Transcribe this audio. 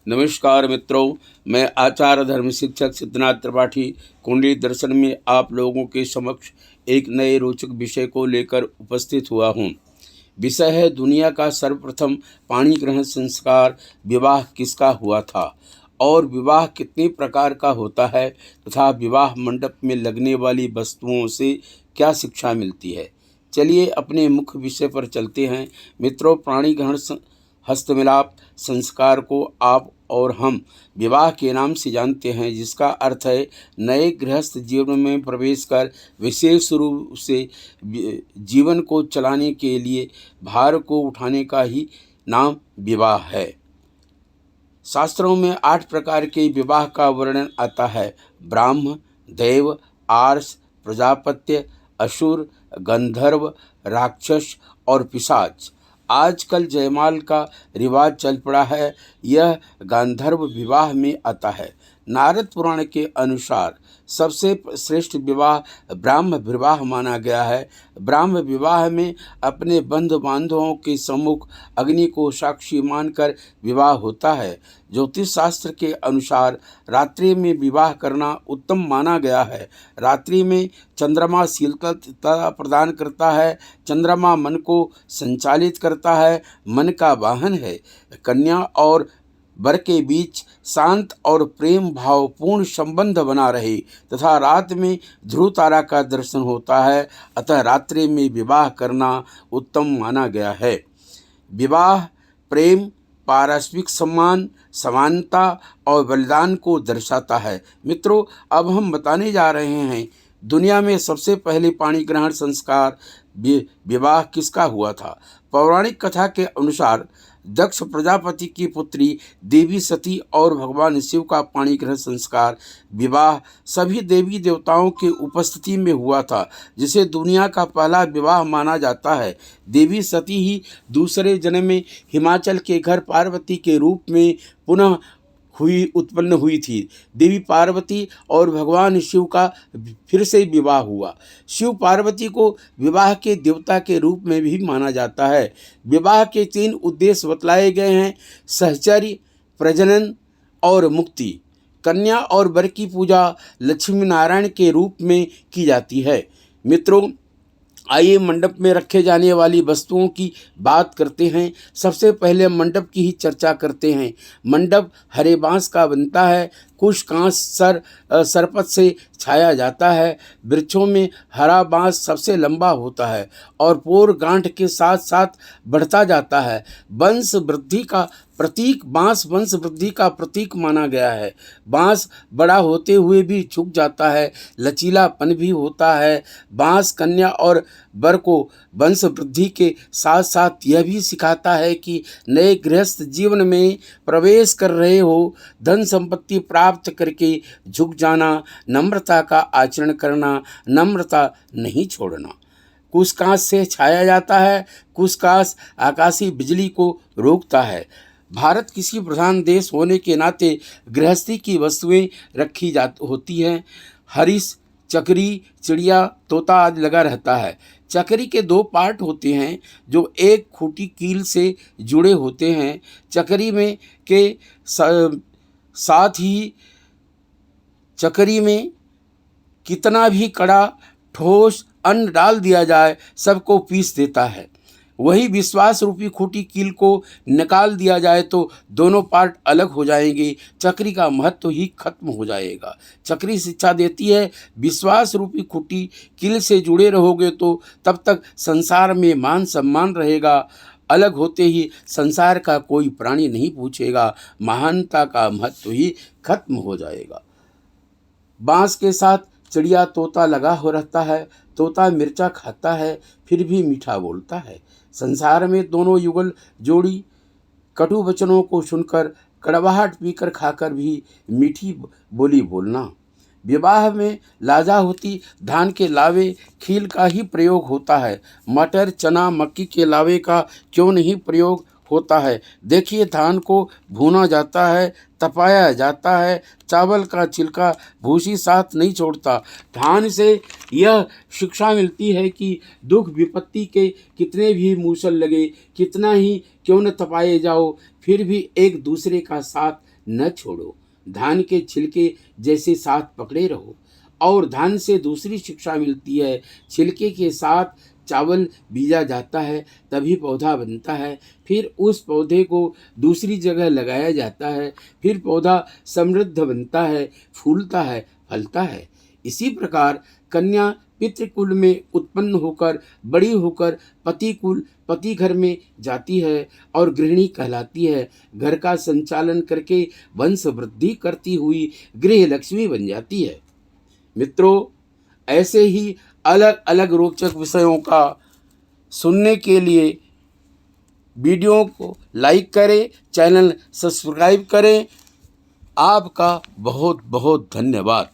नमस्कार मित्रों, मैं आचार्य धर्म शिक्षक सिद्धनाथ त्रिपाठी कुंडली दर्शन में आप लोगों के समक्ष एक नए रोचक विषय को लेकर उपस्थित हुआ हूँ। विषय है दुनिया का सर्वप्रथम पाणी ग्रहण संस्कार विवाह किसका हुआ था और विवाह कितने प्रकार का होता है तथा विवाह मंडप में लगने वाली वस्तुओं से क्या शिक्षा मिलती है। चलिए अपने मुख्य विषय पर चलते हैं। मित्रों, पाणी ग्रहण हस्तमिलाप संस्कार को आप और हम विवाह के नाम से जानते हैं, जिसका अर्थ है नए गृहस्थ जीवन में प्रवेश कर विशेष रूप से जीवन को चलाने के लिए भार को उठाने का ही नाम विवाह है। शास्त्रों में 8 प्रकार के विवाह का वर्णन आता है। ब्राह्म, देव, आर्ष, प्रजापत्य, असुर, गंधर्व, राक्षस और पिशाच। आजकल जयमाल का रिवाज चल पड़ा है, यह गांधर्व विवाह में आता है। नारद पुराण के अनुसार सबसे श्रेष्ठ विवाह ब्राह्म विवाह माना गया है। ब्राह्म विवाह में अपने बंधु बांधवों के सम्मुख अग्नि को साक्षी मानकर विवाह होता है। ज्योतिष शास्त्र के अनुसार रात्रि में विवाह करना उत्तम माना गया है। रात्रि में चंद्रमा शीतलता प्रदान करता है। चंद्रमा मन को संचालित करता है, मन का वाहन है। कन्या और वर के बीच शांत और प्रेम भावपूर्ण संबंध बना रहे तथा रात में ध्रुव तारा का दर्शन होता है, अतः रात्रि में विवाह करना उत्तम माना गया है। विवाह प्रेम, पारस्परिक सम्मान, समानता और बलिदान को दर्शाता है। मित्रों, अब हम बताने जा रहे हैं दुनिया में सबसे पहले पाणी ग्रहण संस्कार विवाह किसका हुआ था। पौराणिक कथा के अनुसार दक्ष प्रजापति की पुत्री देवी सती और भगवान शिव का पाणी ग्रहण संस्कार विवाह सभी देवी देवताओं के उपस्थिति में हुआ था, जिसे दुनिया का पहला विवाह माना जाता है। देवी सती ही दूसरे जन्म में हिमाचल के घर पार्वती के रूप में पुनः उत्पन्न हुई थी। देवी पार्वती और भगवान शिव का फिर से विवाह हुआ। शिव पार्वती को विवाह के देवता के रूप में भी माना जाता है। विवाह के 3 उद्देश्य बतलाए गए हैं: सहचर्य, प्रजनन और मुक्ति। कन्या और वर की पूजा लक्ष्मी नारायण के रूप में की जाती है। मित्रों, आइए मंडप में रखे जाने वाली वस्तुओं की बात करते हैं। सबसे पहले मंडप की ही चर्चा करते हैं। मंडप हरे बांस का बनता है। कुश कांस सरपत से छाया जाता है। वृक्षों में हरा बांस सबसे लंबा होता है और पोर गांठ के साथ साथ बढ़ता जाता है। वंश वृद्धि का प्रतीक बांस वंश वृद्धि का प्रतीक माना गया है। बांस बड़ा होते हुए भी झुक जाता है, लचीलापन भी होता है। बांस कन्या और वर को वंश वृद्धि के साथ साथ यह भी सिखाता है कि नए गृहस्थ जीवन में प्रवेश कर रहे हो, धन संपत्ति प्राप्त करके झुक जाना, नम्रता का आचरण करना, नम्रता नहीं छोड़ना। कुशकाश से छाया जाता है। कुशकाश आकाशीय बिजली को रोकता है। भारत कृषि प्रधान देश होने के नाते गृहस्थी की वस्तुएं रखी होती हैं। हरिश, चकरी, चिड़िया, तोता आदि लगा रहता है। चकरी के 2 पार्ट होते हैं जो एक खूंटी कील से जुड़े होते हैं। चकरी में के साथ ही चकरी में कितना भी कड़ा ठोस अन्न डाल दिया जाए सबको पीस देता है। वही विश्वास रूपी खूंटी कील को निकाल दिया जाए तो दोनों पार्ट अलग हो जाएंगे, चक्री का महत्व ही खत्म हो जाएगा। चक्री शिक्षा देती है विश्वास रूपी खूंटी कील से जुड़े रहोगे तो तब तक संसार में मान सम्मान रहेगा। अलग होते ही संसार का कोई प्राणी नहीं पूछेगा, महानता का महत्व ही खत्म हो जाएगा। बांस के साथ चिड़िया तोता लगा हो रहता है। तोता मिर्चा खाता है फिर भी मीठा बोलता है। संसार में दोनों युगल जोड़ी कटु वचनों को सुनकर, कड़वाहट पीकर खाकर भी मीठी बोली बोलना। विवाह में लाजा होती धान के लावे खील का ही प्रयोग होता है। मटर, चना, मक्की के लावे का क्यों नहीं प्रयोग होता है। देखिए, धान को भूना जाता है, तपाया जाता है, चावल का छिलका भूसी साथ नहीं छोड़ता। धान से यह शिक्षा मिलती है कि दुख विपत्ति के कितने भी मूसल लगे, कितना ही क्यों न तपाए जाओ, फिर भी एक दूसरे का साथ न छोड़ो, धान के छिलके जैसे साथ पकड़े रहो। और धान से दूसरी शिक्षा मिलती है, छिलके के साथ चावल बीजा जाता है तभी पौधा बनता है, फिर उस पौधे को दूसरी जगह लगाया जाता है, फिर पौधा समृद्ध बनता है, फूलता है, फलता है। इसी प्रकार कन्या पितृकुल में उत्पन्न होकर बड़ी होकर पति घर में जाती है और गृहिणी कहलाती है। घर का संचालन करके वंश वृद्धि करती हुई गृह लक्ष्मी बन जाती है। मित्रों, ऐसे ही अलग अलग रोचक विषयों का सुनने के लिए वीडियो को लाइक करें, चैनल सब्सक्राइब करें। आपका बहुत बहुत धन्यवाद।